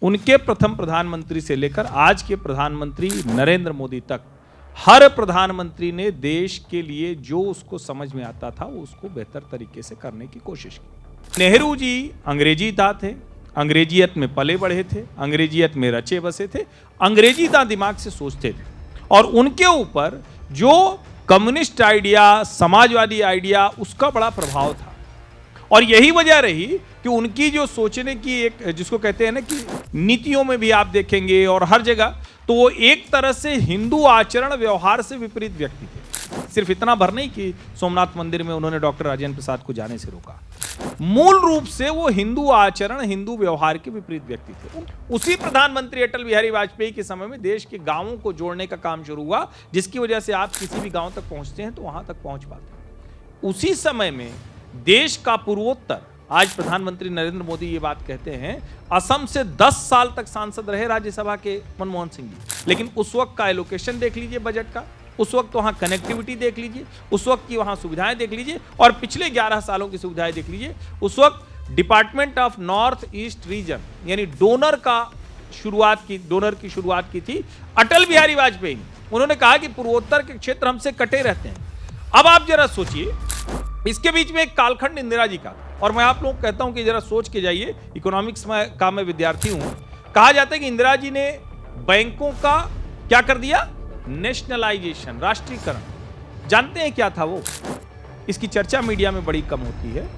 उनके प्रथम प्रधानमंत्री से लेकर आज के प्रधानमंत्री नरेंद्र मोदी तक हर प्रधानमंत्री ने देश के लिए जो उसको समझ में आता था वो उसको बेहतर तरीके से करने की कोशिश की। नेहरू जी अंग्रेजीता थे, अंग्रेजियत में पले बढ़े थे, अंग्रेजियत में रचे बसे थे, अंग्रेजीता दिमाग से सोचते थे और उनके ऊपर जो कम्युनिस्ट आइडिया, समाजवादी आइडिया, उसका बड़ा प्रभाव था। और यही वजह रही कि उनकी जो सोचने की एक, जिसको कहते हैं ना कि नीतियों में भी आप देखेंगे और हर जगह, तो वो एक तरह से हिंदू आचरण व्यवहार से विपरीत व्यक्ति थे। सिर्फ इतना भर नहीं कि सोमनाथ मंदिर में उन्होंने डॉक्टर राजेंद्र प्रसाद को जाने से रोका, मूल रूप से वो हिंदू आचरण, हिंदू व्यवहार के विपरीत व्यक्ति थे। उसी प्रधानमंत्री अटल बिहारी वाजपेयी के समय में देश के गांवों को जोड़ने का काम शुरू हुआ, जिसकी वजह से आप किसी भी गांव तक पहुंचते हैं तो वहां तक पहुंच पाते हैं। उसी समय में देश का पूर्वोत्तर, आज प्रधानमंत्री नरेंद्र मोदी ये बात कहते हैं, असम से 10 साल तक सांसद रहे राज्यसभा के मनमोहन सिंह जी, लेकिन उस वक्त का एलोकेशन देख लीजिए बजट का, उस वक्त वहां कनेक्टिविटी देख लीजिए, उस वक्त की वहां सुविधाएं देख लीजिए और पिछले 11 सालों की सुविधाएं देख लीजिए। उस वक्त department of north east region यानी डोनर की शुरुआत की थी अटल बिहारी वाजपेयी। उन्होंने कहा कि पूर्वोत्तर के क्षेत्र हमसे कटे रहते हैं। अब आप जरा सोचिए, इसके बीच में एक कालखंड इंदिरा जी का, और मैं आप लोगों को कहता हूं कि जरा सोच के जाइए, इकोनॉमिक्स का मैं विद्यार्थी हूं। कहा जाता है कि इंदिरा जी ने बैंकों का क्या कर दिया, नेशनलाइजेशन, राष्ट्रीयकरण। जानते हैं क्या था वो? इसकी चर्चा मीडिया में बड़ी कम होती है।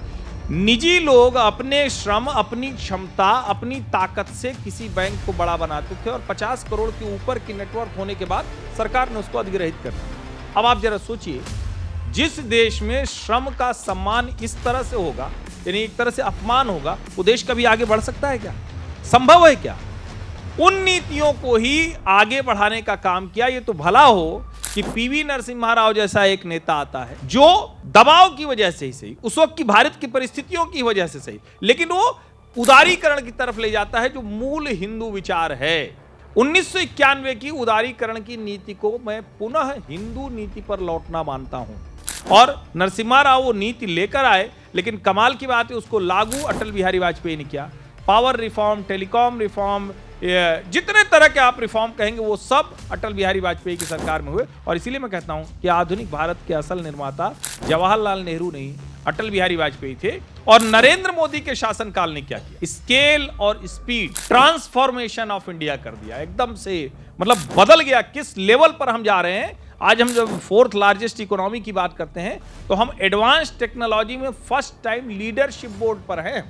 निजी लोग अपने श्रम, अपनी क्षमता, अपनी ताकत से किसी बैंक को बड़ा बनाते थे और 50 करोड़ के ऊपर की नेटवर्क होने के बाद सरकार ने उसको अधिग्रहित कर दिया। अब आप जरा सोचिए, जिस देश में श्रम का सम्मान इस तरह से होगा, यानी एक तरह से अपमान होगा, वो देश कभी आगे बढ़ सकता है क्या? संभव है क्या? उन नीतियों को ही आगे बढ़ाने का काम किया। ये तो भला हो कि पीवी नरसिम्हा राव जैसा एक नेता आता है जो दबाव की वजह से ही सही, उस वक्त की भारत की परिस्थितियों की वजह से सही, लेकिन वो उदारीकरण की तरफ ले जाता है जो मूल हिंदू विचार है। 1991 की उदारीकरण की नीति को मैं पुनः हिंदू नीति पर लौटना मानता हूं और नरसिम्हा राव वो नीति लेकर आए, लेकिन कमाल की बात है उसको लागू अटल बिहारी वाजपेयी ने किया। पावर रिफॉर्म, टेलीकॉम रिफॉर्म, जितने तरह के आप रिफॉर्म कहेंगे वो सब अटल बिहारी वाजपेयी की सरकार में हुए। और इसीलिए मैं कहता हूं कि आधुनिक भारत के असल निर्माता जवाहरलाल नेहरू नहीं, अटल बिहारी वाजपेयी थे। और नरेंद्र मोदी के शासनकाल ने क्या किया, स्केल और स्पीड, ट्रांसफॉर्मेशन ऑफ इंडिया कर दिया एकदम से, मतलब बदल गया। किस लेवल पर हम जा रहे हैं, आज हम जब 4th लार्जेस्ट इकोनॉमी की बात करते हैं तो हम एडवांस टेक्नोलॉजी में फर्स्ट टाइम लीडरशिप बोर्ड पर हैं।